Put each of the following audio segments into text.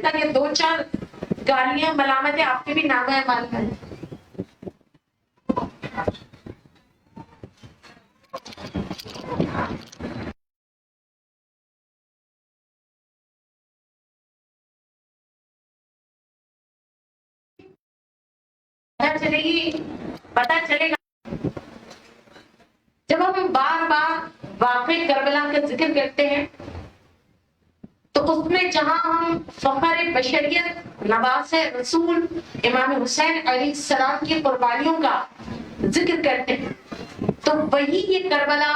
سکتا کہ 2-4 گالیاں ملامتیں آپ کے بھی نام اعمال کریں. پتا چلے گا جب ہم بار بار واقعہ کربلا کا ذکر کرتے ہیں تو اس میں جہاں ہم فخر بشریت نواز رسول امام حسین علیہ السلام کی قربانیوں کا ذکر کرتے ہیں تو وہی یہ کربلا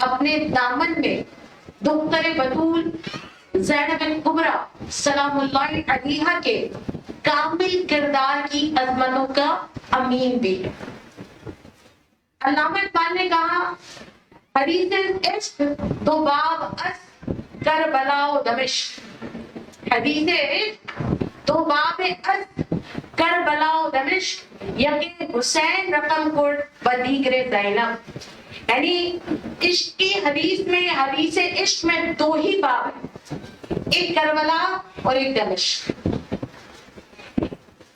اپنے دامن میں دختر بطول زینب کبریٰ سلام اللہ علیہا کے کامل کردار کی عظمتوں کا امین بھی ہے. علامہ اقبال نے کہا حدیث عشق دو باب اس کربلا و دمشق. حدیث عشق دو باب اس کربلا و دمشق یکی حسین رقم کٹ و دیگر زینب. یعنی عشق کی حدیث میں حدیث عشق میں 2 ہی باب ہیں, ایک کربلا اور ایک دمشق.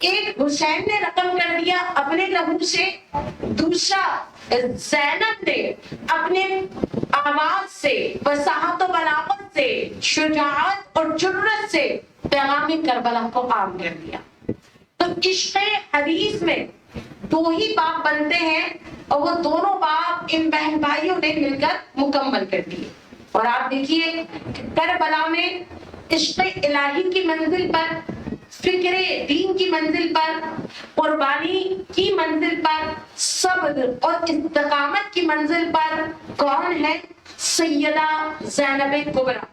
ایک حسین نے رقم کر دیا اپنے لہو سے, دوسرا زینب نے اپنے آواز سے, فصاحت و بلاغت سے, شجاعت اور جرأت سے پیغام کربلا کو عام کر دیا. تو عشق حدیث میں 2 ہی باب بنتے ہیں اور وہ دونوں باب ان بہن بھائیوں نے مل کر مکمل کر دیے. اور آپ دیکھیے کربلا میں عشق الہی کی منزل پر, فکر دین کی منزل پر, قربانی کی منزل پر, صبر اور استقامت کی منزل پر کون ہے؟ سیدہ زینب کبریٰ.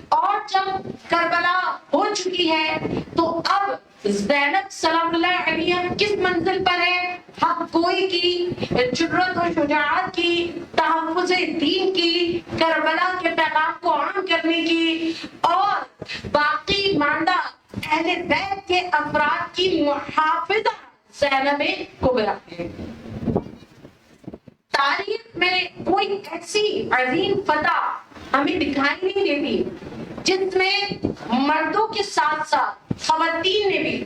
اور جب کربلا ہو چکی ہے تو اب زینب سلام اللہ علیہ کس منزل پر ہے؟ حق گوئی کی, جرأت و شجاعت کی, تحفظ دین کی, کربلا کے پیغام کو عام کرنے کی اور باقی ماندہ اہل بیت کے افراد کی محافظہ زینب کبریٰ ہے. تاریخ میں کوئی ایسی عظیم فتح ہمیں دکھائی نہیں دیتی جس میں مردوں کے ساتھ ساتھ خواتین نے بھی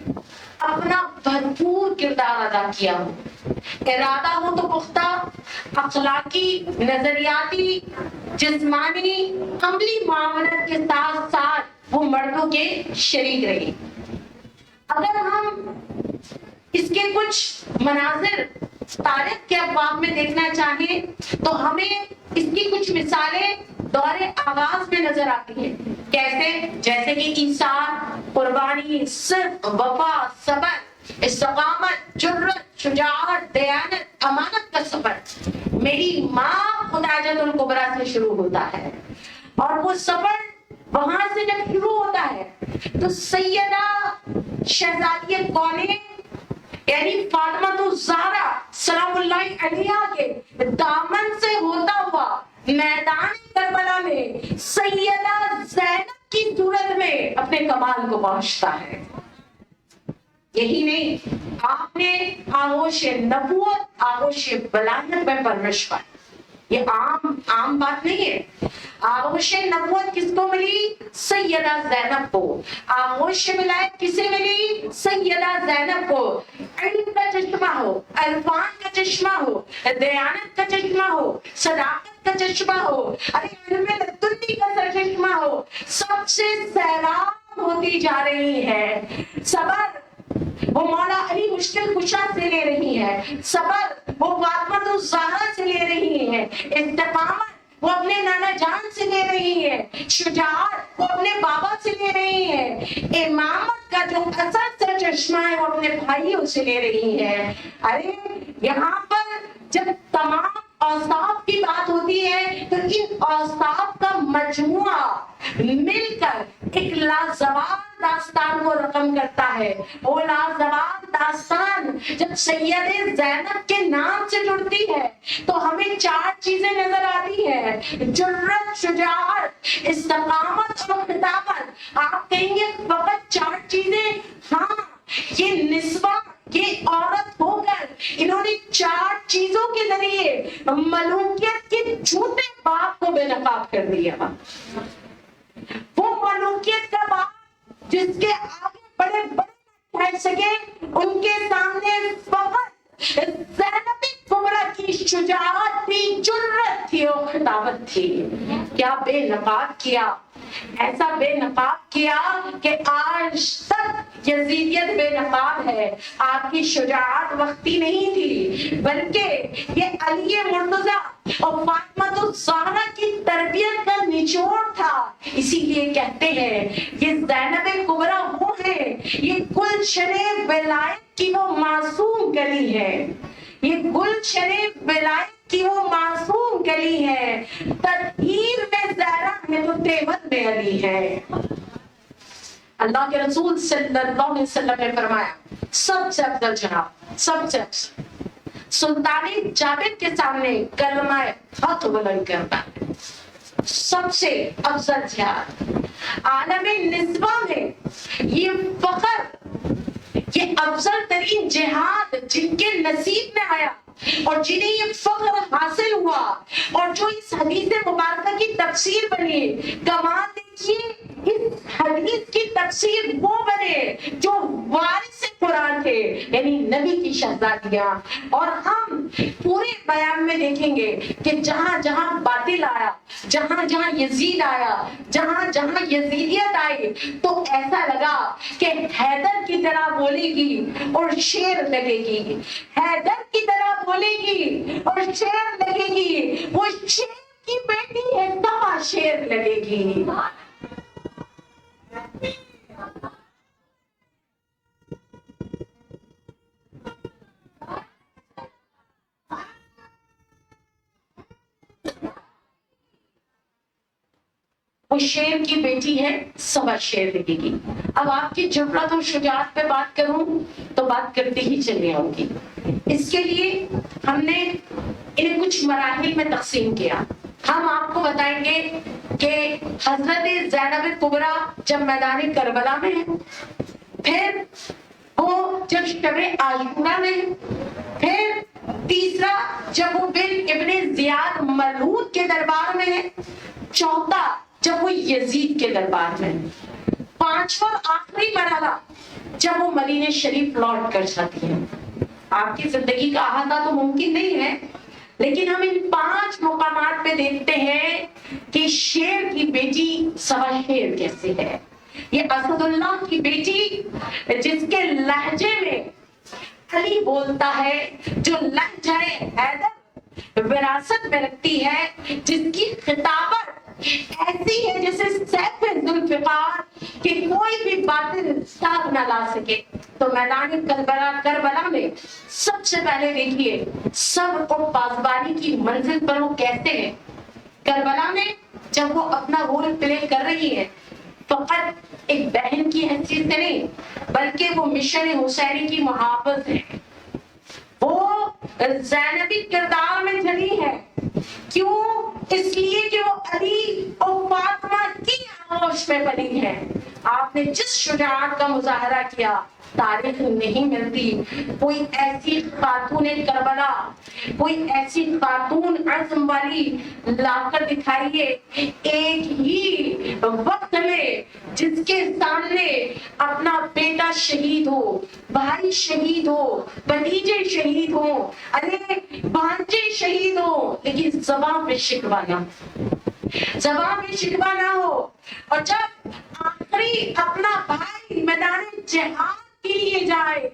اپنا بھرپور کردار ادا کیا ہو. ارادہ ہو تو پختہ, اخلاقی, نظریاتی, جسمانی, عملی معاونت کے ساتھ ساتھ وہ مردوں کے شریک رہی. اگر ہم اس کے کچھ مناظر تاریخ کے ابواب میں دیکھنا چاہیں تو ہمیں اس کی کچھ مثالیں دور آغاز میں نظر آتی ہیں. کیسے؟ جیسے کہ ایثار, قربانی, صدق, وفا, صبر, استقامت, جرأت, شجاعت, دیانت, امانت کا سفر. میری ماں خدیجہ الکبریٰ سے شروع ہوتا ہے اور وہ سفر وہاں سے جب شروع ہوتا ہے تو سیدہ شہزادی کونین یعنی فاطمہ الزہرا سلام اللہ علیہا کے دامن سے ہوتا ہوا میدان کربلا میں سیدہ زینب کی صورت میں اپنے کمال کو پہنچتا ہے. یہی نہیں, آپ نے آغوش نبوت, آغوش ولایت میں پرورش پائی. یہ عام بات نہیں ہے. آغوش نبوت کس کو ملی؟ سیدہ زینب کو. آغوش ولایت کسے ملی؟ سیدہ زینب کو. علم کا چشمہ ہو, عرفان کا چشمہ ہو, دیانت کا چشمہ ہو, صداقت کا چشمہ ہو, ارے علم لدنی کا چشمہ ہو, سب سے سیراب ہوتی جا رہی ہے. صبر وہ مولا علی مشکل کشا سے لے رہی ہے, صبر وہ فاطمہ الزہرا سے لے رہی ہے, استقامت وہ اپنے نانا جان سے لے رہی ہے, شجاعت وہ اپنے بابا سے لے رہی ہے, امامت کا جو اثر سے چشمہ ہے وہ اپنے بھائیوں سے لے رہی ہے. ارے یہاں پر جب تمام اوصاف کی بات ہوتی ہے تو ان اوصاف کا مجموعہ مل کر ایک لازوال داستان کو رقم کرتا ہے. وہ لازوال داستان جب سید زینب کے نام سے جڑتی ہے تو ہمیں 4 چیزیں نظر آتی ہے, جرأت, شجاعت, استقامت اور خطابت. آپ کہیں گے فقط 4 چیزیں؟ ہاں, یہ نسبہ, یہ عورت ہو کر انہوں نے 4 چیزوں کے ذریعے ملوکیت کے جھوٹے باپ کو بے نقاب کر دیا. وہ ملوکیت کا باپ جس کے آگے بڑے بڑے نہ ٹھہر سکے، ان کے سامنے فقط زینب کبریٰ کی شجاعت تھی، جرأت تھی اور خطابت تھی۔ کیا بے نقاب کیا، ایسا بے نقاب کیا کہ آج تک یزیدیت بے نقاب ہے۔ آپ کی شجاعت وقتی نہیں تھی، بلکہ یہ علی مرتضیٰ اور فاطمہ الزہرا کی تربیت کا نچوڑ تھا۔ اسی لیے کہتے ہیں یہ زینب کبریٰ وہ ہے، یہ گلشن ولایت کی وہ معصوم گلی ہے، یہ گلشن ولایت کی وہ معصوم گلی ہے، تطہیر میں زہرا ہے تو تیمت میں علی ہے۔ اللہ کے رسول صلی اللہ علیہ وسلم نے فرمایا سب سے افضل جناب، سب سے افضل سلطانی جابر کے سامنے کلمہ حق بلند کرتا ہے، سب سے افضل جہاد عالم نسبہ میں یہ فخر، یہ افضل ترین جہاد جن کے نصیب میں آیا اور جنہیں یہ فخر حاصل ہوا اور جو اس حدیث مبارکہ کی تفسیر بنی، کمال دیکھیے اس حدیث کی تفسیر وہ بنے جو وارث قرآن تھے، یعنی نبی کی شہزادیاں۔ اور ہم پورے بیان میں دیکھیں گے کہ جہاں جہاں باطل آیا، جہاں جہاں یزید آیا، جہاں جہاں یزیدیت آئی، تو ایسا لگا کہ حیدر کی طرح بولے گی اور شیر لگے گی، حیدر کی طرح بولے گی اور شیر لگے گی، وہ شیر کی بیٹی ہے کہاں شیر لگے گی۔ وہ شیر کی بیٹی ہے، سوا شیر لگے گی۔ اب آپ کی جرأت اور شجاعت پہ بات کروں تو بات کرتے ہی چلے آؤں گی۔ اس کے لیے ہم نے انہیں کچھ مراحل میں تقسیم کیا۔ ہم آپ کو بتائیں گے کہ حضرت زینب کبریٰ جب میدان کربلا میں ہے، پھر وہ جب شب عاشورہ میں، پھر تیسرا جب وہ بن ابن زیاد ملعون کے دربار میں ہے، چوتھا جب وہ یزید کے دربار میں، پانچواں آخری مرحلہ جب وہ مدینہ شریف لوٹ کر جاتی ہیں۔ آپ کی زندگی کا احاطہ تو ممکن نہیں ہے، لیکن ہم ان 5 مقامات پہ دیکھتے ہیں کہ شیر کی بیٹی سوا شیر کیسے ہے۔ یہ اسد اللہ کی بیٹی جس کے لہجے میں علی بولتا ہے، جو لہجہ حیدر وراثت میں رکھتی ہے، جس کی خطابت ایسی ہے جیسے سیف ذوالفقار کہ کوئی بھی باطل داغ نہ لا سکے۔ تو میدان کربلا میں سب سے پہلے دیکھیے صبر اور پاسبانی کی منزل پر وہ کہتے ہیں۔ کربلا میں جب وہ اپنا رول پلے کر رہی ہے، فقط ایک بہن کی حیثیت سے نہیں، بلکہ وہ مشن حسینی کی محافظ ہے، وہ زینبی کردار میں چلی ہے۔ کیوں؟ اس لیے کہ وہ علی اور فاطمہ کی آغوش میں پلی ہے۔ آپ نے جس شجاعت کا مظاہرہ کیا تاریخ نہیں ملتی، کوئی ایسی خاتون کربلا، کوئی ایسی خاتون عزم والی لا کر دکھائیے ایک ہی وقت میں، جس کے سامنے اپنا بیٹا شہید ہو، بھائی شہید ہو، بھتیجے شہید ہو، ارے بھانجے شہید ہو، لیکن زبان پہ شکوہ نہ، زبان پہ شکوہ نہ ہو۔ اور جب آخری اپنا بھائی میدان جہاد کے لیے جائے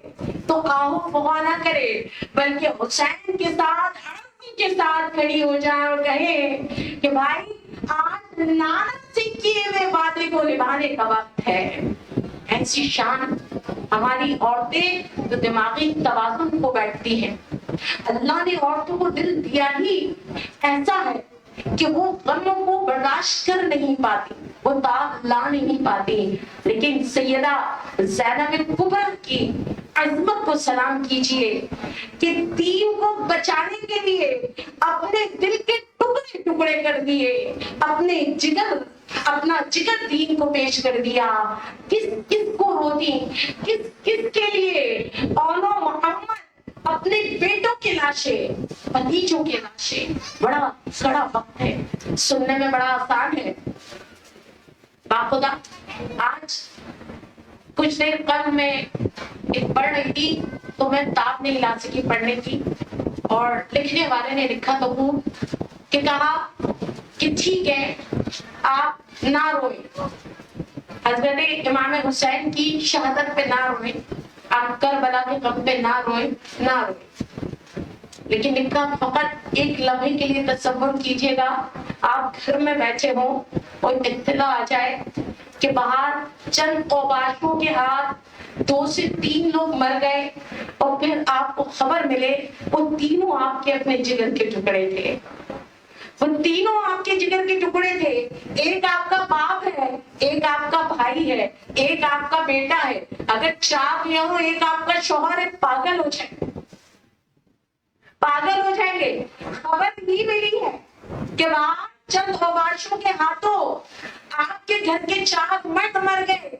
تو آہو فغاں نہ کرے، بلکہ حسین کے ساتھ، عزم کے ساتھ کھڑی ہو جائے اور کہے کہ بھائی آج لعنت سے کیے ہوئے وعدے کو نبھانے کا وقت ہے۔ ایسی شان ہماری عورتیں جو دماغی توازن کو بیٹھتی ہیں۔ اللہ نے عورتوں کو دل دیا ہی ایسا ہے کہ وہ غموں کو برداشت کر نہیں پاتی، وہ داغ لا نہیں پاتی، لیکن سیدہ زینب کبریٰ کی عظمت کو سلام کیجئے کہ دین کو بچانے کے لیے اپنے دل کے ٹکڑے ٹکڑے کر دیے، اپنا جگر دین کو پیش کر دیا۔ کس کو روتی، کس کے لیے؟ اولو محمد اپنے بیٹوں کے لاشیں، بھتیجوں کے لاشیں۔ بڑا کڑا وقت ہے، سننے میں بڑا آسان ہے، باخدا آج کچھ دیر قبل میں ایک پڑھ رہی تھی تو میں تاب نہیں لا سکی پڑھنے کی، اور لکھنے والے نے لکھا تو ہوں کہ کہا کہ ٹھیک ہے آپ نہ روئیں، حضرت امام حسین کی شہادت پہ نہ روئیں، آپ کربلا کے غم پہ نہ روئیں، نہ روئیں، لیکن لکھا فقط ایک لمحے کے لیے تصور کیجئے گا آپ گھر میں بیٹھے ہوں اور اطلاع آ جائے کہ باہر چند اوباشوں کے ہاتھ 2 سے 3 لوگ مر گئے، اور پھر آپ کو خبر ملے وہ تینوں آپ کے اپنے جگر کے ٹکڑے تھے، وہ تینوں آپ کے جگر کے ٹکڑے تھے، ایک آپ کا باپ ہے، ایک آپ کا بھائی ہے، ایک آپ کا بیٹا ہے، اگر 4 یہ ہو ایک آپ کا شوہر ہے، پاگل ہو جائیں گے، پاگل ہو جائیں گے۔ خبر ہی ملی ہے کہ وہاں چند اوباشوں کے ہاتھوں آپ کے گھر کے 4 مرد مر گئے۔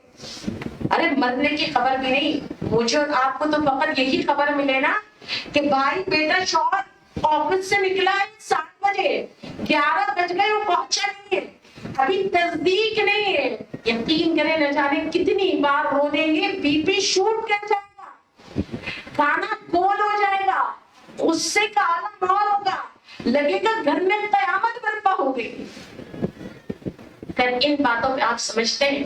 ارے مرنے کی خبر بھی نہیں، مجھے اور آپ کو تو فقط یہی خبر ملے نا کہ بھائی بیٹا شوہر آفس سے نکلا ہے 7 بجے، 11 بج گئے وہ پہنچا نہیں ہے، ابھی تصدیق نہیں ہے، یقین کریں نہ جانے کتنی بار رو دیں گے، بی پی شوٹ کر جائے گا، کھانا گول ہو جائے گا، غصے کا عالم اور ہوگا، لگے گا گھر میں قیامت برپا ہو گئی۔ ان باتوں پہ آپ سمجھتے ہیں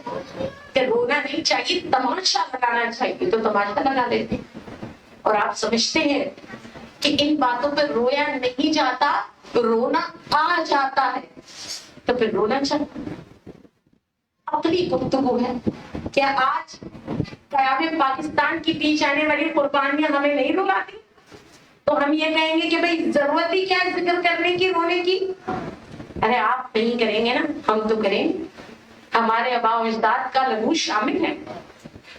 کہ رونا نہیں چاہیے، تماشا لگانا چاہیے تو تماشا لگا لیتے ہیں، اور آپ سمجھتے ہیں کہ ان باتوں پہ رویا نہیں جاتا، رونا آ جاتا ہے، تو پھر رونا چاہیے۔ عقلی گفتگو ہے۔ کیا آج قیام پاکستان کی دی جانے والی قربانیاں ہمیں نہیں رلاتی؟ تو ہم یہ کہیں گے کہ بھئی ضرورت ہی کیا ہے ذکر کرنے کی، رونے کی؟ ارے آپ نہیں کریں گے نا، ہم تو کریں گے۔ ہمارے آباء و اجداد کا لہو شامل ہے،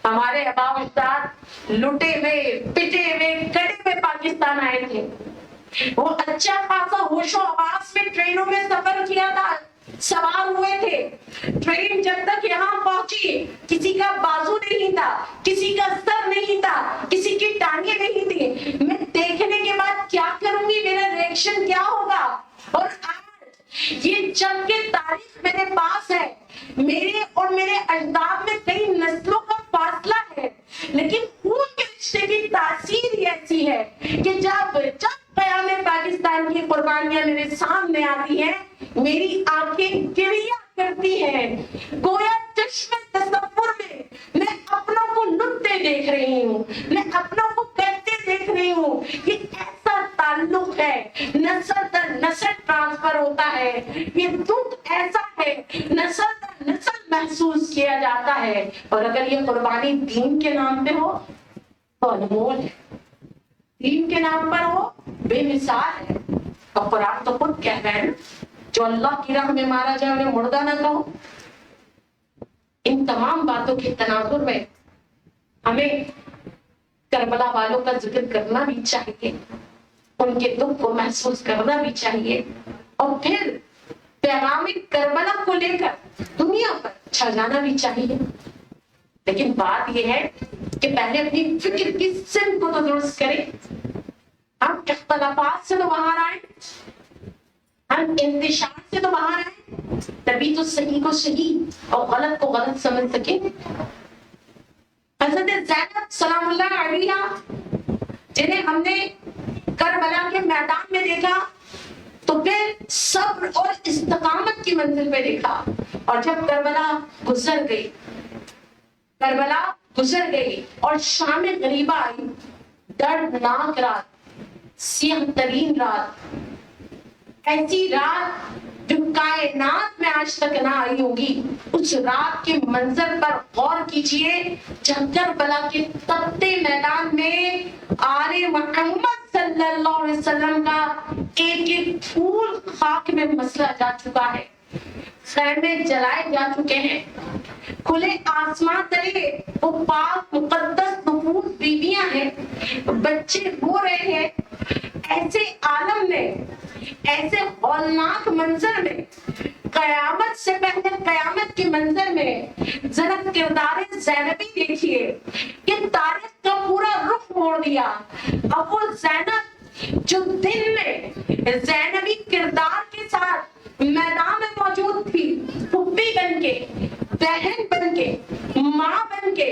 ہمارے آباء و اجداد لٹے ہوئے پٹے ہوئے کڑے ہوئے پاکستان آئے تھے، وہ اچھا خاصا ہوش و حواس میں ٹرینوں میں سفر کیا تھا، سوار ہوئے تھے، ٹرین جب تک یہاں پہنچی کسی کا بازو نہیں تھا، کسی کا سر نہیں تھا، کسی کی ٹانگیں نہیں تھی، میں دیکھنے کے بعد کیا کروں گی، میرا ریئیکشن کیا ہوگا؟ اور آج یہ جنگ کی تاریخ میرے پاس ہے، میرے اور میرے اجداد میں کئی نسلوں کا فاصلہ ہے، لیکن خون کے رشتے کی تاثیر ایسی ہے کہ جب قیام پاکستان کی قربانیاں میرے سامنے آتی ہیں، میری آنکھیں گریا کرتی ہیں، گویا چشم تصور میں اپنوں کو لٹتے دیکھ رہی ہوں، میں اپنوں کو کرتے دیکھ رہی ہوں۔ یہ ایسا تعلق ہے، نسل در نسل ٹرانسفر ہوتا ہے، یہ دکھ ایسا ہے، نسل در نسل محسوس کیا جاتا ہے، اور اگر یہ قربانی دین کے نام پہ ہو تو انمول ہے، دین کے نام پر ہو بے مثال ہے، اور قرآن تو خود کہہ رہے ہیں جو اللہ کی راہ میں مارا جائے انہیں مردہ نہ کہو۔ ان تمام باتوں کے تناظر میں ہمیں کربلا والوں کا ذکر کرنا بھی چاہیے، ان کے دکھ کو محسوس کرنا بھی چاہیے، اور پھر پیغام کربلا کو لے کر دنیا پر چھا جانا بھی چاہیے۔ لیکن بات یہ ہے کہ پہلے اپنی فکر کی سمت کو تو درست کریں، ہم اختلافات سے تو باہر آئیں، ہم انتشار سے تو باہر آئیں، تبھی تو صحیح کو صحیح اور غلط کو غلط سمجھ سکیں۔ حضرت زینب سلام اللہ علیہ جنہیں ہم نے کربلا کے میدان میں دیکھا تو پھر صبر اور استقامت کی منزل پہ دیکھا، اور جب کربلا گزر گئی، کربلا گزر گئی اور شام غریبہ آئی، دردناک رات، سیاہ ترین رات، ایسی رات جو کائنات میں آج تک نہ آئی ہوگی، اس رات کے منظر پر غور کیجئے جب کربلا کے تپتے میدان میں آل محمد صلی اللہ علیہ وسلم کا ایک ایک پھول خاک میں مسلا جا چکا ہے، خیمے جلائے جا چکے ہیں، کھلے آسمان تلے وہ پاک مقدس نفوس بیویاں ہیں، بچے رو رہے ہیں۔ ایسے عالم میں، ایسے ہولناک منظر میں، قیامت سے پہلے قیامت کے منظر میں ذرا کردار زینبی دیکھیے کہ تاریخ کا پورا رخ موڑ دیا۔ اب وہ زینب جو دن میں زینبی کردار کے ساتھ میدان میں موجود تھی، پھپھی بن کے، بہن بن کے، ماں بن کے،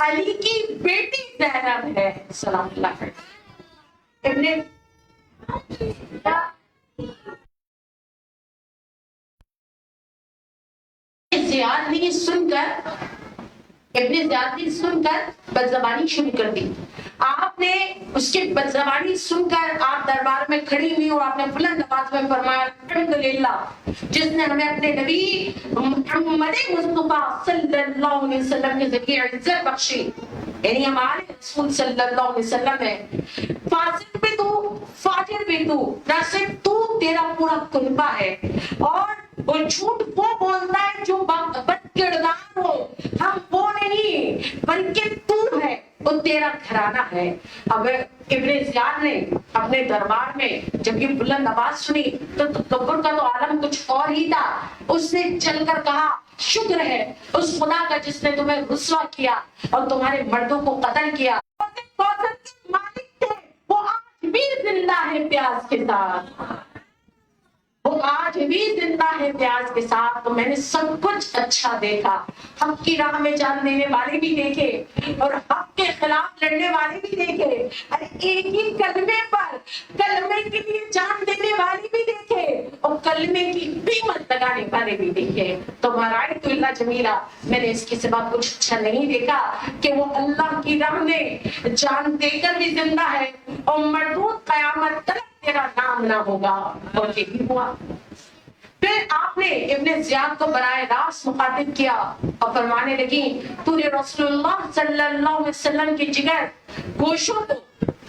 علی کی بیٹی زینب ہے سلام اللہ علیہ۔ زیاد نے سن کر ابن زیاد نے سن کر بدزبانی شروع کر دی۔ آپ نے اس کے بدزبانی سن کر آپ دربار میں کھڑی ہوئی اور آپ نے بلند آواز میں فرمایا الحمدللہ جس نے ہمیں اپنے نبی محمد مصطفیٰ صلی اللہ علیہ وسلم کے ذریعے عزت بخشی، یعنی ہمارے رسول صلی اللہ علیہ وسلم ہے۔ فاسق بھی تو فاجر بھی تو، نہ صرف تو، تیرا پورا کنبہ ہے، اور وہ جھوٹ وہ بولتا ہے جو بد کردار ہو، ہم وہ نہیں بلکہ تو ہے، وہ تیرا گھرانہ ہے۔ اب ابن زیاد نے اپنے دربار میں جب یہ بلند آواز سنی تو تکبر کا تو عالم کچھ اور ہی تھا۔ اس نے چل کر کہا شکر ہے اس خدا کا جس نے تمہیں رسوا کیا اور تمہارے مردوں کو قتل کیا۔ مالک تھے وہ آج بھی زندہ ہے پیاز کے ساتھ، وہ آج بھی زندہ ہے پیاز کے ساتھ۔ تو میں نے سب کچھ اچھا دیکھا، حق کی راہ میں جان دینے والے بھی دیکھے اور حق کے خلاف لڑنے والے بھی دیکھے، اور ایک ہی کلمے پر کلمے کے لیے جان دینے والے بھی دیکھے اور کلمے کی قیمت لگانے والے بھی دیکھے۔ تو مرائت اللہ جمیلہ، میں نے اس کے سوا کچھ اچھا نہیں دیکھا کہ وہ اللہ کی راہ میں جان دے کر بھی زندہ ہے اور مردود قیامت تک تیرا نام نہ ہوگا، اور یہی ہوا۔ پھر آپ نے ابن زیاد کو براہ راست مخاطب کیا اور فرمانے لگی تو نے رسول اللہ صلی اللہ علیہ وسلم کی جگر گوشوں کو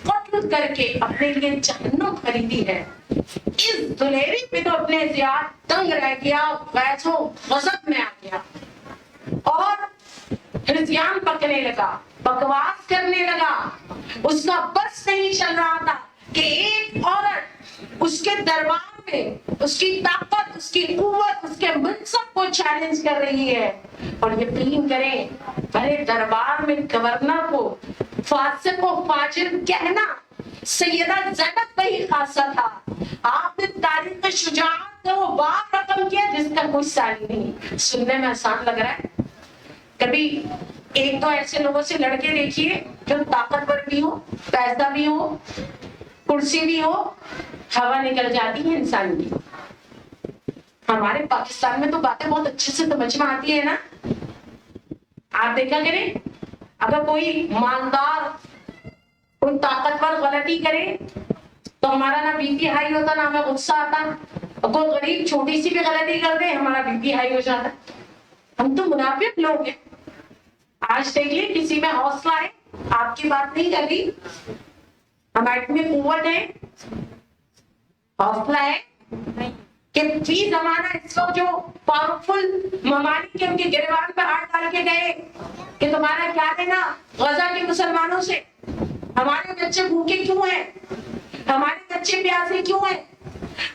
قتل کر کے اپنے لیے جہنم خریدی ہے۔ اس دلیری پہ تو ابن زیاد تنگ رہ گیا، غیظ و غضب میں آ گیا اور ہرزیان پکنے لگا، بکواس کرنے لگا۔ اس کا بس نہیں چل رہا تھا کہ ایک عورت اس کے دربار میں اس کی طاقت، اس کی قوت، اس کے منصب کو چیلنج کر رہی ہے۔ اور یقین کریں بڑے دربار میں گورنر کو فاسق و فاجر کہنا سیدہ زینب کا ہی خاصہ تھا۔ آپ نے تاریخ شجاعت کا وہ باب رقم کیا جس کا کوئی سال نہیں۔ سننے میں آسان لگ رہا ہے، کبھی ایک دو ایسے لوگوں سے لڑکے دیکھیے جو طاقتور بھی ہو، پیسہ بھی ہو، کرسی بھی ہو، ہوا نکل جاتی ہے انسان کی۔ ہمارے پاکستان میں تو باتیں بہت اچھے سے سمجھ میں آتی ہے نا۔ آپ دیکھا کریں اگر کوئی مالدار کوئی طاقتور غلطی کرے تو ہمارا نہ بی پی ہائی ہوتا، نہ ہمیں غصہ آتا، اور کوئی غریب چھوٹی سی بھی غلطی کر دے ہمارا بی پی ہائی ہو جاتا۔ ہم تو منافق لوگ ہیں۔ آج دیکھ لیں کسی میں حوصلہ ہے، آپ کی بات نہیں کر رہی، ہمارے میں قوت ہے، حوصلہ ہے کہ فی زمانہ اس وقت جو پاورفل ممالک کے ان کے گریبان پہ ہاتھ ڈال کے گئے کہ تمہارا کیا لینا غزہ کے مسلمانوں سے، ہمارے بچے بھوکے کیوں ہیں، ہمارے بچے پیاسے کیوں ہیں،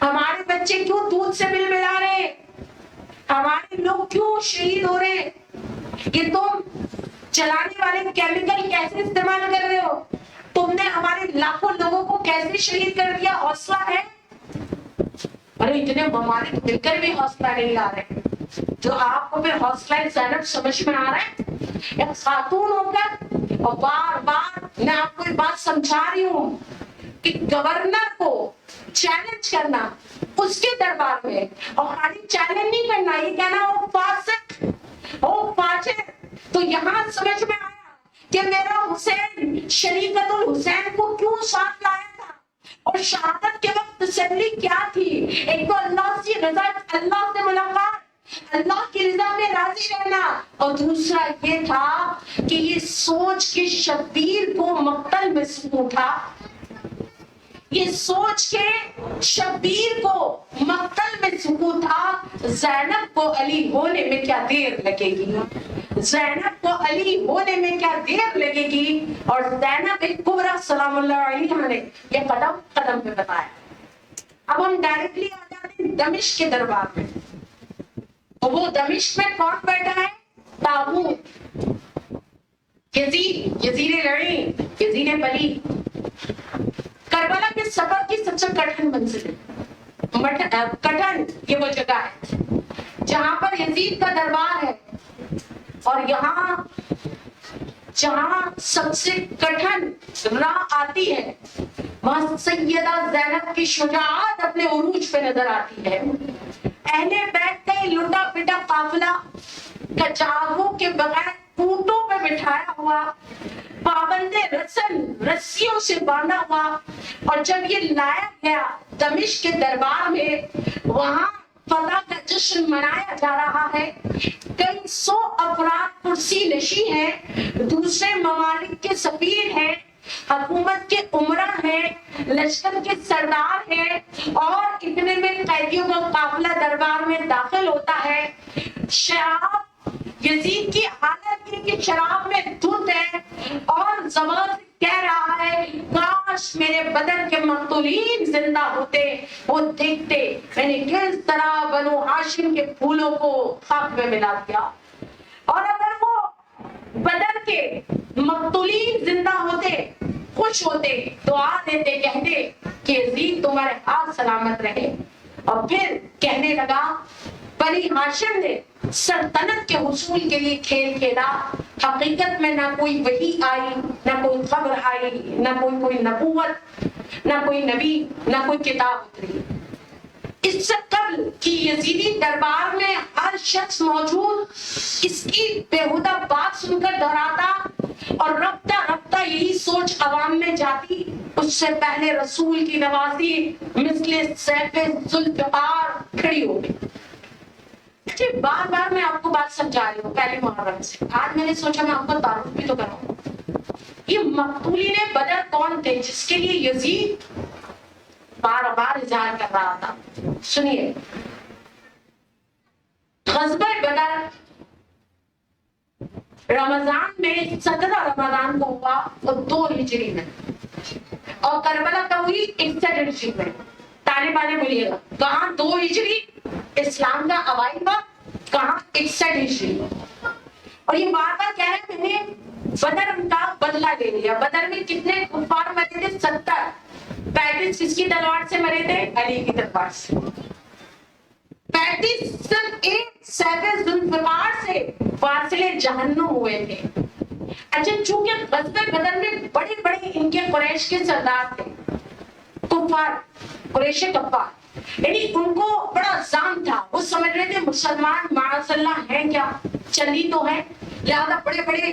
ہمارے بچے کیوں دودھ سے بل بلا رہے ہیں، ہمارے لوگ کیوں شہید ہو رہے ہیں، کہ تم چلانے والے کیمیکل کیسے استعمال کر رہے ہو، تم نے ہمارے لاکھوں لوگوں کو کیسے شہید کر دیا۔ حوصلہ ہے؟ ارے اتنے ممالک مل کر بھی حوصلہ نہیں لا رہے، جو آپ کو پھر حوصلہ زینب سمجھ میں آ رہا ہے۔ ایک خاتون ہو کر اور بار بار میں آپ کو ایک بات سمجھا رہی ہوں کہ گورنر کو چیلنج کرنا اس کے دربار میں، اور خالی چیلنج نہیں کرنا، یہ کہنا وہ فاسق وہ فاجر، تو یہاں سمجھ میں آیا کہ میرا حسین شریکت الحسین کو کیوں ساتھ لایا تھا، اور شہادت کے وقت تسلی کیا تھی۔ ایک تو اللہ سے رضا، اللہ سے ملاقات، اللہ کی رضا میں راضی رہنا، اور دوسرا یہ تھا کہ یہ سوچ کے شبیر کو مقتل میں سکون تھا، یہ سوچ کے شبیر کو مقتل میں سکون تھا زینب کو علی ہونے میں کیا دیر لگے گی، زینب کو علی ہونے میں کیا دیر لگے گی۔ اور زینب کبریٰ سلام اللہ علیہا نے یہ قدم قدم پہ بتایا۔ اب ہم ڈائریکٹلی آ جاتے ہیں دمشق کے دربار میں، اور وہ دمشق میں کون بیٹھا ہے؟ طاغوت، یزید لڑی، یزید پلی۔ کربلا کے سفر کی سب سے کٹھن منزل ہے، کٹھن یہ وہ جگہ ہے جہاں پر یزید کا دربار ہے، اور یہاں جہاں سب سے کٹھن راہ آتی ہے وہاں سیدہ زینب کی شجاعت اپنے عروج پہ نظر آتی ہے. اہل بیت کا لٹا پٹا قافلہ کچاغوں کے بغیر اونٹوں پہ بٹھایا ہوا، پابند رسن رسیوں سے باندھا ہوا، اور جب یہ لایا گیا دمشق کے دربار میں، وہاں فتح کا جشن منایا جا رہا ہے. کئی سو افراد کرسی نشین ہیں، دوسرے ممالک کے سفیر ہیں، حکومت کے عمرہ ہیں، لشکر کے سردار ہیں، اور اتنے میں قیدیوں کا قافلہ دربار میں داخل ہوتا ہے. شراب یزید کی حالت یہ کہ شراب میں دھت ہے اور زبان سے کہہ رہا ہے کاش میرے بدن کے مقتولین زندہ ہوتے، وہ دیکھتے میں نے کس طرح بنو ہاشم کے پھولوں کو خاک میں ملا دیا. اور اگر وہ بدن کے مقتولین زندہ ہوتے، خوش ہوتے، دعا دیتے، کہتے کہ یزید تمہارے ہاتھ سلامت رہے. اور پھر کہنے لگا بنی ہاشم نے سلطنت کے حصول کے لیے کھیل کھیلا، حقیقت میں نہ کوئی وحی آئی، نہ کوئی خبر آئی، نہ کوئی نبوت، نہ کوئی نبی، نہ کوئی کتاب اتری. اس سے قبل کہ یزیدی دربار میں ہر شخص موجود اس کی بےہودہ بات سن کر دہراتا اور رفتہ رفتہ یہی سوچ عوام میں جاتی، اس سے پہلے رسول کی نوازی مثل سیف ذوالفقار کھڑی ہو گئی. بار بار میں آپ کو بات سمجھا رہی ہوں پہلے محرم سے، آج میں نے سوچا میں آپ کو تعارف بھی تو کراؤں. یہ مقتولین بدر کون تھے جس کے لیے یزید بار بار اظہار کر رہا تھا؟ سنیے، غزوہ بدر رمضان میں 17 رمضان کو ہوا اور 2 ہجری میں، اور کربلا کا ہوئی 61 ہجری میں. تانے بانے بولیے گا کہاں 2 ہجری اسلام کا اوائل کا، کہاں 61 ہجری. اور یہ بار بار کہہ رہے میں نے بدر کا بدلہ لے لیا. بدر میں کتنے کفار مرے تھے؟ 70. 35 کس کی تلوار سے مرے تھے؟ علی کی تلوار سے. 35 صرف ایک سیف ذوالفقار سے فاصلے جہنم ہوئے تھے. اچھا، چونکہ غزوہ بدر میں بڑے بڑے ان کے قریش کے سردار تھے، کفار، قریش کفار، یعنی ان کو بڑا زام تھا. وہ سمجھ رہے تھے مسلمان معاذ اللہ ہیں کیا، چلی تو ہے، لہذا بڑے بڑے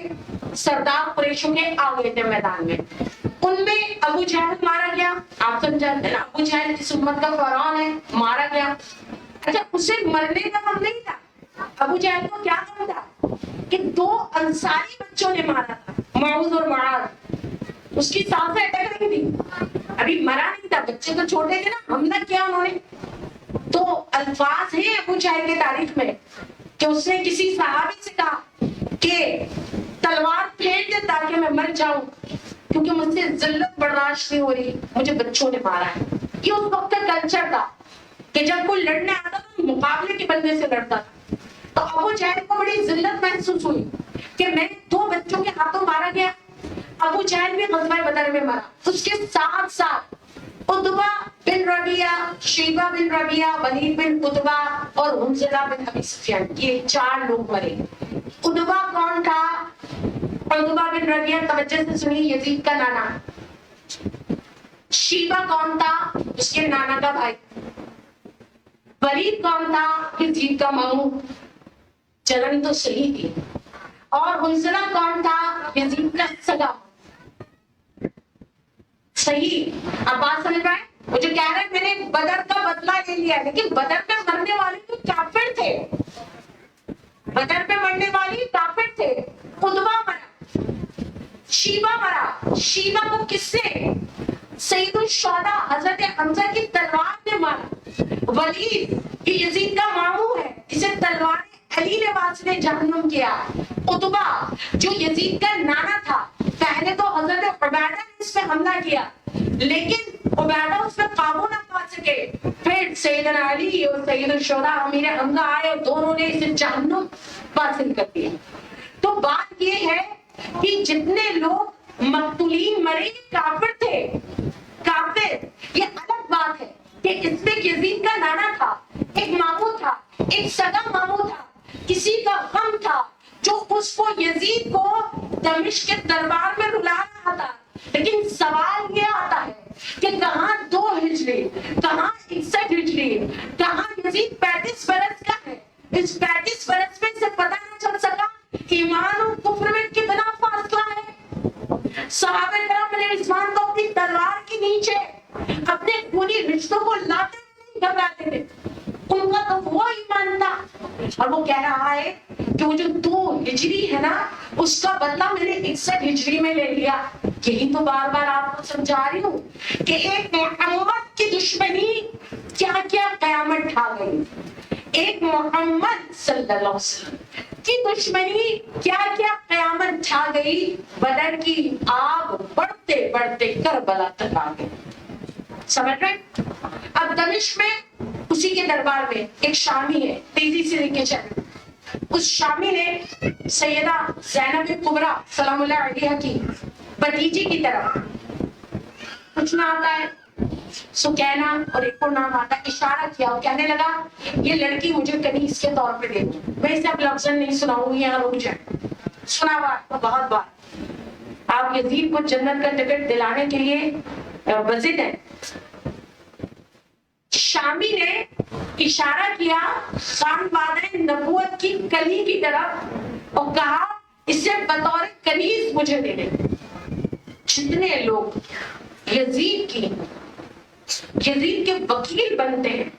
سردار قریشوں کے آ گئے تھے میدان میں. ان میں ابو جہل مارا گیا. آپ سمجھتے ہیں ابو جہل جس امت کا فرعون ہے، مارا گیا. اچھا، اسے مرنے کا غم نہیں تھا. ابو جہل کو کیا غم تھا کہ 2 انصاری بچوں نے مارا تھا، معوذ اور معاذ. اس کی سانسیں اٹک رہی تھی، ابھی مرا نہیں تھا، بچے تو چھوٹے تھے نا، حملہ کیا انہوں نے. تو الفاظ ہیں ابو جہل کے تاریخ میں کہ اس نے کسی صحابی سے کہا کہ تلوار پھینک دے تاکہ میں مر جاؤں، کیونکہ مجھ سے ذلت برداشت نہیں ہو رہی، مجھے بچوں نے مارا ہے. یہ اس وقت کا کلچر تھا کہ جب کوئی لڑنے آتا تو مقابلے کے بندے سے لڑتا تھا. تو ابو جہل کو بڑی ذلت محسوس ہوئی کہ میں 2 بچوں کے ہاتھوں مارا گیا. ابو جہل بھی غزوہ بدر میں مرا. اس کے ساتھ ساتھ عتبہ بن ربیعہ، شیبہ بن ربیعہ، ولید بن عتبہ اور حنظلہ بن ابی سفیان، یہ 4 لوگ مرے. عتبہ کون تھا؟ عتبہ بن ربیعہ توجہ سے سنی، یزید کا نانا. شیبہ کون تھا؟ اس کے نانا کا بھائی. ولید کون تھا؟ یزید کا ماموں. چلن تو صحیح تھی. اور حنظلہ کون تھا؟ یزید کا سگا. صحیح. اب بات سمجھ پائے؟ وہ جو کہہ رہے ہیں میں نے بدر کا بدلہ لے لیا، لیکن بدر میں مرنے والے تو کافر تھے. بدر میں مرنے والے کافر تھے. عتبہ مرا، شیبہ مرا. شیبہ کو کس سے؟ سید الشہداء حضرت حمزہ کی تلوار نے مارا. ولید یہ یزید کا ماموں ہے، اسے تلوار علی نے واسطے جہنم کیا. عتبہ جو یزید کا نانا تھا، پہلے تو حضرت عبیدہ نے اس پہ حملہ کیا، لیکن عبیدہ اس پہ قابو نہ پا سکے. پھر سیدنا علی اور سید الشہداء امیر حمزہ آئے اور دونوں نے اسے جہنم حاصل کر دیا. تو بات یہ ہے کہ جتنے لوگ مقتولین مرے کافر تھے. کافر یہ الگ بات ہے کہ اس میں یزید کا نانا تھا، ایک ماموں تھا، ایک سگا ماموں تھا، کسی کا غم تھا، جو اس کو یزید کو دمشق کے دربار میں رلا رہا تھا. لیکن سوال یہ آتا ہے کہ کہاں 2 ہجری، کہاں 61 ہجری، کہاں یزید 35 برس کا ہے. اس 35 برس میں سے پتہ نہ چل سکا ایمان اور کفر میں کتنا فاصلہ ہے. صحابہ کرام علیہ السلام تو اپنی تلوار کے نیچے اپنے پوری رشتوں کو لاتے نہیں گھبراتے تھے. ان کا تو وہ ایمان تھا. اور وہ کہہ رہا ہے کہ وہ جو 2 ہجری ہے نا اس کا بدلہ میں نے 61 ہجری میں لے لیا. یہی تو بار بار آپ کو سمجھا رہی ہوں کہ ایک محمد کی دشمنی کیا کیا قیامت ڈھا گئی. ایک محمد صلی اللہ علیہ وسلم کی دشمنی کیا کیا قیامت ڈھا گئی. بدر کی آگ بڑھتے بڑھتے کربلا تک آ گئی. سمجھ رہے؟ اب دمشق میں اسی کے دربار میں ایک شامی ہے، تیزی سے لے کے چلے. اس شامی نے سیدہ زینب کبریٰ سلام اللہ علیہا کی بھتیجی کی طرف پوچھنا آتا ہے سکینہ اور ایک اور نام آتا ہے، اشارہ کیا اور کہنے لگا یہ لڑکی مجھے کنیز کے طور پہ دے دو. میں اسے اب لفظ نہیں سناؤں گی، یہاں رک جائیں. سنا بات تو بہت بات. آپ یزید کو جنت کا ٹکٹ دلانے کے لیے بضد ہیں. شامی نے اشارہ کیا خان بادہ نبوت کی کلی کی طرف اور کہا اسے بطور کنیز مجھے دے دے. جتنے لوگ یزید کے وکیل بنتے ہیں،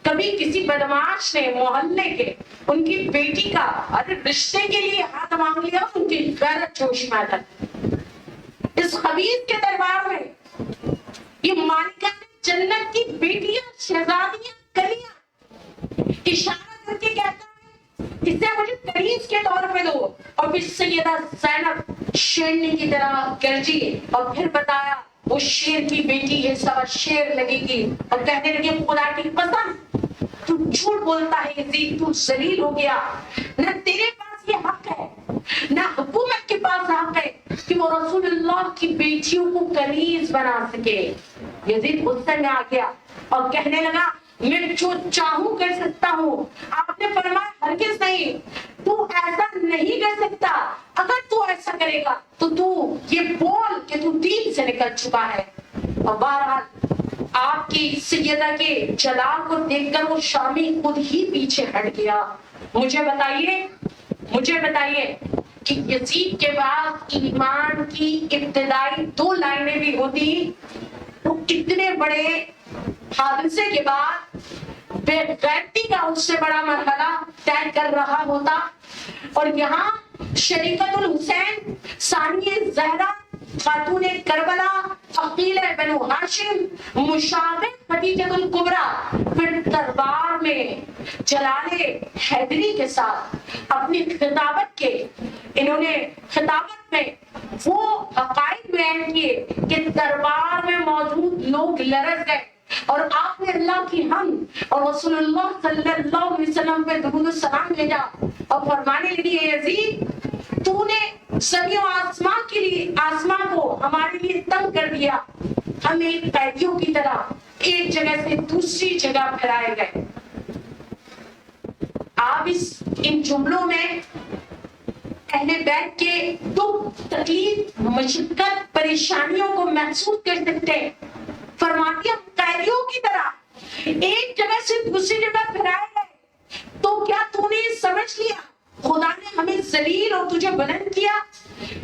کبھی کسی بدماش نے محلے کے ان کی بیٹی کا رشتے کے لیے ہاتھ مانگ لیا، ان کی غیرت جوش میں آتا. اس خبیث کے دربار میں یہ مالکہ جنت کی بیٹیاں، شہزادیاں، کلیاں اشارہ کر کے کہتا ہے اسے مجھے کنیز کے طور پہ دو. اور پھر سیدہ زینب شیرنی کی طرح گرجی اور پھر بتایا وہ شیر کی بیٹی ہے، سوا شیر لگے گی. اور کہنے لگے خدا کی قسم تو جھوٹ بولتا ہے یزید، تو ذلیل ہو گیا. نہ تیرے پاس یہ حق ہے نہ حکومت کے پاس حق ہے کہ وہ رسول اللہ کی بیٹیوں کو کنیز بنا سکے. یزید غصے میں آ گیا اور کہنے لگا میں جو چاہوں کر سکتا ہوں. آپ نے فرمایا ہرگز نہیں، تو ایسا نہیں کر سکتا. اگر تو ایسا کرے گا تو تو یہ بول کہ تو دین سے نکل چکا ہے. اور بہرحال آپ کی سیدہ کے جلال کو دیکھ کر وہ شامی خود ہی پیچھے ہٹ گیا. مجھے بتائیے کہ یزید کے بعد ایمان کی ابتدائی 2 لائنیں بھی ہوتی تو اتنے بڑے حادثے کے بعد بے غیرتی کا اس سے بڑا مرحلہ طے کر رہا ہوتا. اور یہاں شریکت الحسین ثانیہ زہرا خاتون کربلا عقیل بنو ہاشم مشابہ خدیجہ الکبریٰ پھر دربار میں جلال حیدری کے ساتھ اپنی خطابت کے انہوں نے خطابت میں وہ حقائق بیان کیے کہ دربار میں موجود لوگ لرز گئے. اور آپ نے اللہ کی حمد اور رسول اللہ صلی اللہ علیہ وسلم پہ درود و سلام بھیجا اور فرمانے لگی اے یزید تو نے زمین و آسمان کو ہمارے لیے تنگ کر دیا. ہم ایک قیدیوں کی طرح ایک جگہ سے دوسری جگہ پھیلائے گئے. آپ ان جملوں میں اہل بیت کے دکھ، تکلیف، مشقت، پریشانیوں کو محسوس کر سکتے ہیں. فرماتی ہم قیدیوں کی طرح ایک جگہ سے دوسری جگہ پھیلائے گئے تو کیا تو نے سمجھ لیا خدا نے ہمیں ذلیل اور تجھے بلند کیا؟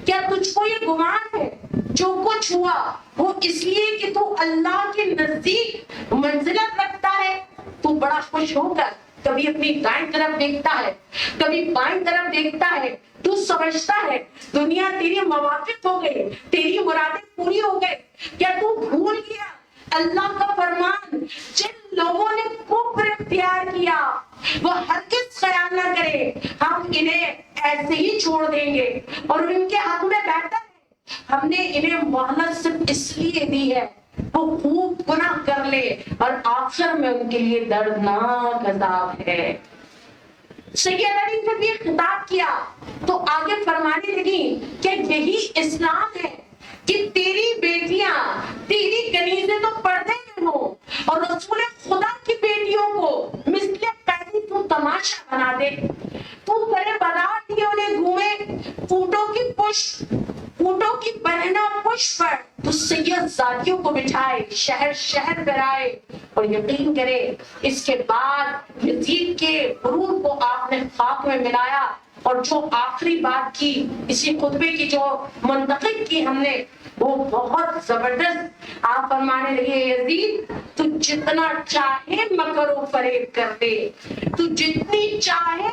کیا تجھ کو یہ گمان ہے جو کچھ ہوا وہ اس لیے کہ تو اللہ کے نزدیک منزلت رکھتا ہے؟ تو بڑا خوش ہو کر کبھی اپنی دائیں طرف دیکھتا ہے، کبھی بائیں طرف دیکھتا ہے. تو سمجھتا ہے دنیا تیری موافق ہو گئی، تیری مرادیں پوری ہو گئی. کیا تو بھول گیا اللہ کا فرمان جن لوگوں نے کفر اختیار کیا وہ ہرگز خیال نہ کرے ہم انہیں ایسے ہی چھوڑ دیں گے اور ان کے حق میں بہتر ہے ہم نے انہیں مہلت صرف اس لیے دی ہے وہ خوب گناہ کر لے اور آخر میں ان کے لیے دردناک عذاب ہے. سیدہ نے جب یہ خطاب کیا تو آگے فرمانے لگی کہ یہی اسلام ہے کہ تیری بیٹیاں، تیری کنیزیں تو پردے میں ہوں اور رسول خدا کی بیٹیوں کو مثل قیدی تو تماشا بنا دے. تو کرے بدار دیے انہیں اونٹوں کی پشت، اونٹوں کی بہنا پشت پر تو سید زادیوں کو بٹھائے، شہر شہر برائے، اور یقین کرے اس کے بعد یزید کے غرور کو آپ نے خاک میں ملایا، اور جو آخری بات کی اسی خطبے کی جو منتخب کی ہم نے وہ بہت زبردست۔ آپ فرمانے لگے یزید تو جتنا چاہے مکر و فریب کر دے، تو جتنی چاہے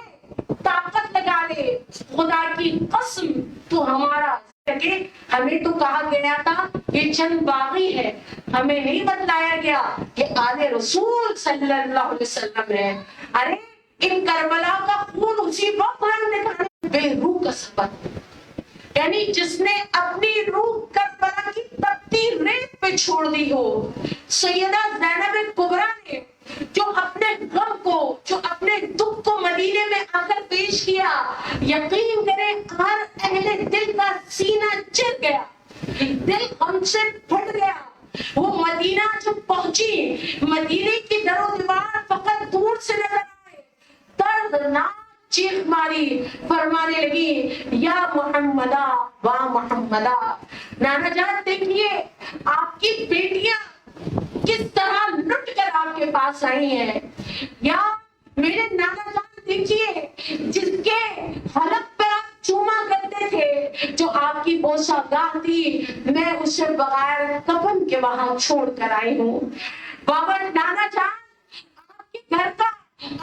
طاقت لگا لے، خدا کی قسم تو ہمارا کہ ہمیں تو کہا گیا تھا یہ چند باغی ہے، ہمیں نہیں بتلایا گیا کہ آل رسول صلی اللہ علیہ وسلم ہے۔ ارے ان کربلا کا خون اسی وقت رنگ دکھانے بے روح کا سبب، یعنی جس نے اپنی روح کربلا کی تپتی ریت پہ چھوڑ دی ہو۔ سیدہ زینب کبریٰ نے جو اپنے غم کو، جو اپنے دکھ کو مدینے میں آ کر پیش کیا، یقین کریں ہر اہل دل کا سینہ چر گیا، دل ہم سے پھٹ گیا۔ وہ مدینہ جب پہنچی، مدینے کی در و دیوار فقط دور سے نظر آئے، دردناک چیخ ماری، فرمانے لگی یا محمدہ وا محمدہ۔ نانا جان دیکھیے آپ کی بیٹیاں کس طرح لٹ کر آپ کے پاس آئی ہیں، یا میرے نانا جان دیکھیے جس کے حلق پہ آپ چوما کرتے تھے، جو آپ کی بوسہ گاہ تھی، میں اسے بغیر کفن کے وہاں چھوڑ کر آئی ہوں۔ بابا نانا جان آپ کے گھر کا،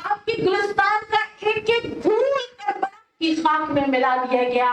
آپ کی گلستان کا ایک ایک پھول کربلا کی خاک میں ملا دیا گیا،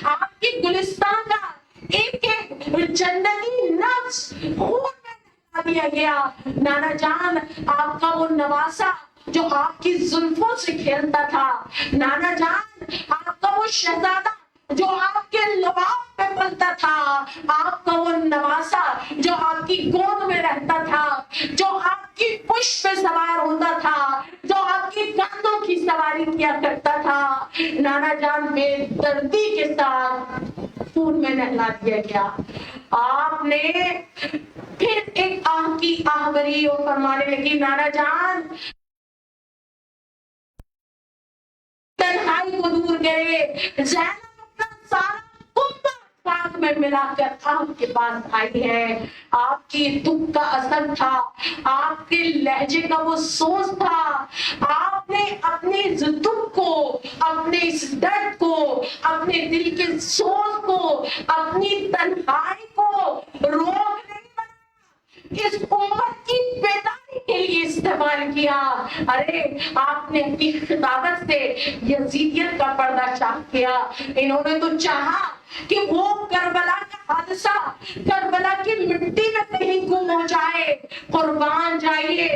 آپ کی گلستان کا ایک ایک جنتی نفس خون میں ملا دیا گیا۔ نانا جان آپ کا وہ نواسا جو آپ کی زلفوں سے کھیلتا تھا، نانا جان آپ کا وہ شہزادہ جو آپ کے لباس پہ پلتا تھا، آپ کا وہ نواسا جو آپ کی گود میں رہتا تھا، جو آپ کی پشت پہ سوار ہوتا تھا، جو آپ کی کاندھوں کی سواری کیا کرتا تھا، نانا جان بے دردی کے ساتھ خون میں نہلا دیا گیا۔ آپ نے پھر ایک آہ کی آہ بھری اور فرمانے لگی نانا جان تنہائی کو دور کرے، زینب اپنا سارا کنبہ خاک میں ملا کر آپ کے پاس آئی ہے۔ آپ کی دکھ کا اثر تھا، آپ کے لہجے کا وہ سوز تھا، آپ نے اپنے اس دکھ کو، اپنے اس درد کو، اپنے دل کے سوز کو، اپنی تنہائی کو روک نہیں بنا، اس امت کی بیداری کے لیے استعمال کیا۔ ارے آپ نے اپنی خطابت سے یزیدیت کا پردہ چاک کیا۔ انہوں نے تو چاہا کہ وہ کربلا کا حادثہ کربلا کی مٹی میں کہیں گم ہو جائے۔ قربان جائیے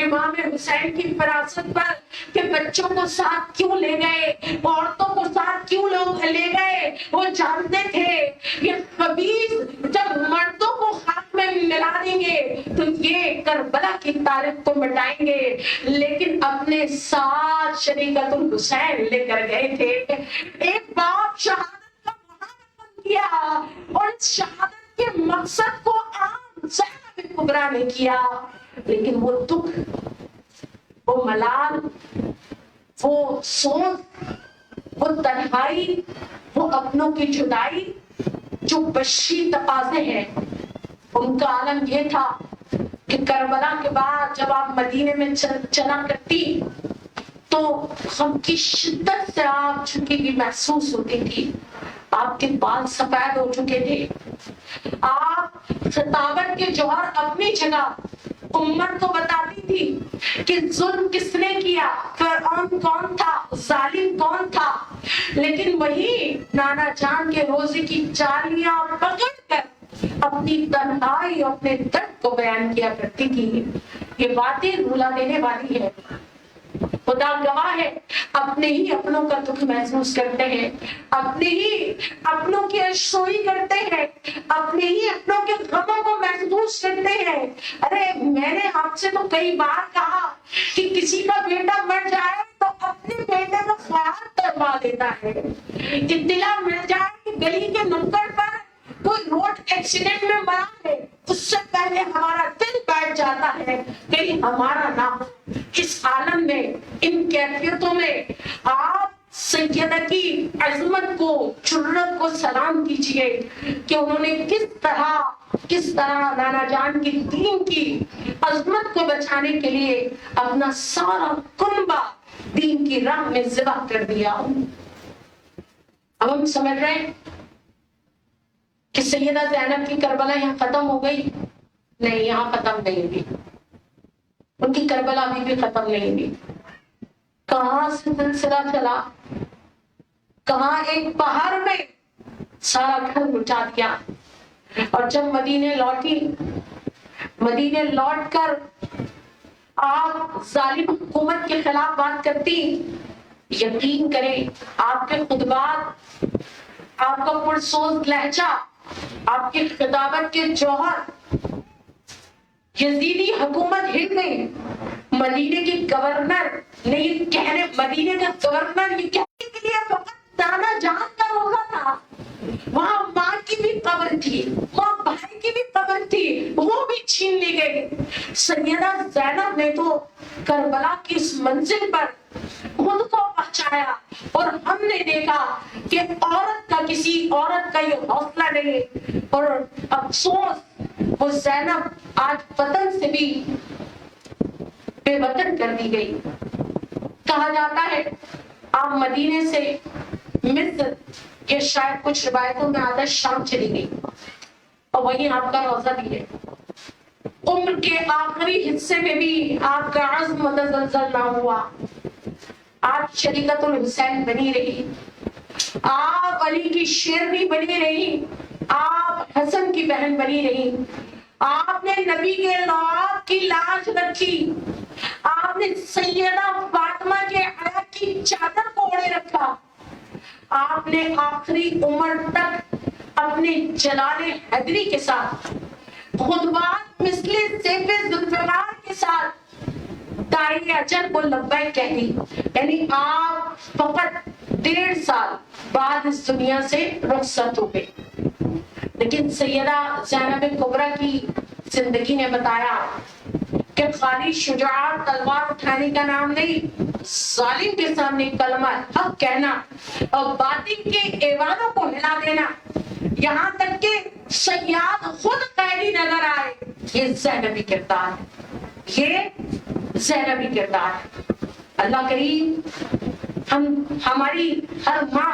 امام حسین کی فراست پر کہ بچوں کو ساتھ کیوں لے گئے، عورتوں کو ساتھ کیوں لے گئے، وہ جانتے تھے یہ خبیث جب مردوں کو خاک میں ملا دیں گے تو یہ کربلا کی تاریخ کو مٹائیں گے، لیکن اپنے ساتھ شریکت الحسین لے کر گئے تھے۔ ایک باپ شہادت کا محاورہ کیا اور اس شہادت کے مقصد کو عام زینب کبریٰ نے کیا، لیکن وہ دکھ، وہ ملال، وہ سوز، وہ تنہائی، وہ اپنوں کی جدائی جو بشری تقاضے ہیں، ان کا عالم یہ تھا کہ کربلا کے بعد جب آپ مدینے میں چلا کرتی تو غم کی شدت سے آپ جھکی ہوئی محسوس ہوتی تھی، آپ کے بال سفید ہو چکے تھے، آپ خطابت کے جوہر اپنی جگہ امت کو بتاتی تھی کہ ظلم کس نے کیا، فرعون کون تھا، ظالم کون تھا، لیکن وہی نانا جان کے روزے کی جالیاں پکڑ کر اپنی تنہائی، اپنے درد کو بیان کیا کرتی تھی۔ یہ باتیں رلا دینے والی ہے، خدا گواہ ہے، اپنے ہی اپنوں کا دکھ محسوس کرتے ہیں، اپنے ہی اپنوں کی اشسوئی کرتے ہیں، اپنے ہی اپنوں کے غموں کو محسوس کرتے ہیں۔ ارے میں نے آپ سے تو کئی بار کہا کہ کسی کا بیٹا مر جائے تو اپنے بیٹے کو خیال کروا دیتا ہے، اطلاع مل جائے کہ گلی کے نکڑ پر کوئی روڈ ایکسیڈنٹ میں مرا ہے، اس سے پہلے ہمارا دل بیٹھ جاتا ہے کہیں ہمارا نام اس عالم میں، ان کیفیتوں میں آپ سیدہ کی عظمت کو، جرت کو سلام کیجئے کہ انہوں نے کس طرح نانا جان کی دین کی عظمت کو بچانے کے لیے اپنا سارا کنبہ دین کی راہ میں ذبح کر دیا۔ اب ہم سمجھ رہے ہیں کہ سیدہ زینب کی کربلا یہاں ختم ہو گئی؟ نہیں، یہاں ختم نہیں ہوئی، ان کی کربلا ابھی بھی ختم نہیں ہوئی۔ کہاں سے سلسلہ چلا، کہاں ایک پہاڑ میں سارا گھر مٹا دیا، اور جب مدینے لوٹی، مدینے لوٹ کر آپ ظالم حکومت کے خلاف بات کرتی، یقین کریں آپ کے خطبات، آپ کا پرسوز لہجہ، آپ کی خطابت کے جوہر، یزیدی حکومت ہل گئی۔ مدینے کی گورنر نے یہ کہنے، مدینے کا گورنر یہ کہنے کے لیے فقط نانا جان کا روزہ تھا، وہاں ماں کی بھی قبر تھی، وہاں بھائی کی بھی قبر تھی، وہ بھی چھین لی گئی۔ سیدہ زینب نے تو کربلا کی اس منزل پر خود کو پہنچایا، اور ہم نے دیکھا کہ عورت کا، کسی عورت کا یہ حوصلہ نہیں، اور افسوس وہ زینب آج وطن سے بھی بے وطن کر دی گئی۔ کہا جاتا ہے آپ مدینے سے مصر، یہ شاید کچھ روایتوں میں آتا ہے شام چلی گئی، اور وہیں آپ کا روزہ بھی ہے۔ عمر کے آخری حصے میں بھی آپ کا عزم متزلزل نہ ہوا، آپ شریکت الحسین بنی رہی، آپ علی کی شیرنی بنی رہی، آپ حسن کی بہن بنی رہی، آپ نے نبی کے لعاب کی لاج رکھی، آپ نے سیدہ فاطمہ کے حیا کی چادر کو اوڑے رکھا، آپ نے آخری عمر تک اپنے جلال حیدری کے ساتھ خطبات مثل سیف ذوالفقار کے ساتھ داعی اجل کو لبیک کہہ دی۔ یعنی آپ فقط 1.5 سال بعد اس دنیا سے رخصت ہو گئے، لیکن سیدہ زینب کبریٰ کی زندگی نے بتایا کہ خالی شجاعت تلوار اٹھانے کا نام نہیں، ظالم کے سامنے کلمہ حق کہنا اور باطل کے ایوانوں کو ہلا دینا، یہاں تک کہ صیاد خود قیدی نظر آئے، یہ زینبی کردار ہے، یہ زینبی کردار ہے۔ اللہ کریم ہماری ہر ماں،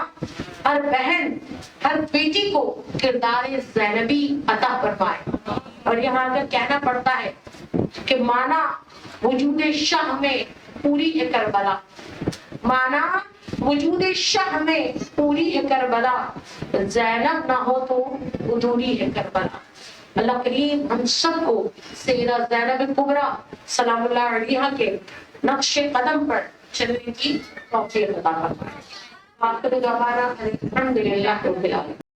ہر بہن، ہر بیٹی کو کردار زینبی عطا فرمائے۔ اور یہاں اگر کہنا پڑتا ہے کہ مانا وجود شاہ میں پوری ہے کربلا، مانا وجود شاہ میں پوری ہے کربلا، زینب نہ ہو تو ادھوری ہے کربلا۔ اللہ کریم ہم سب کو سیدہ زینب کبریٰ سلام اللہ علیہا کے نقش قدم پر چلنے کی توفیق عطا فرمائے۔ آخر دعوانا الحمدللہ رب العالمین۔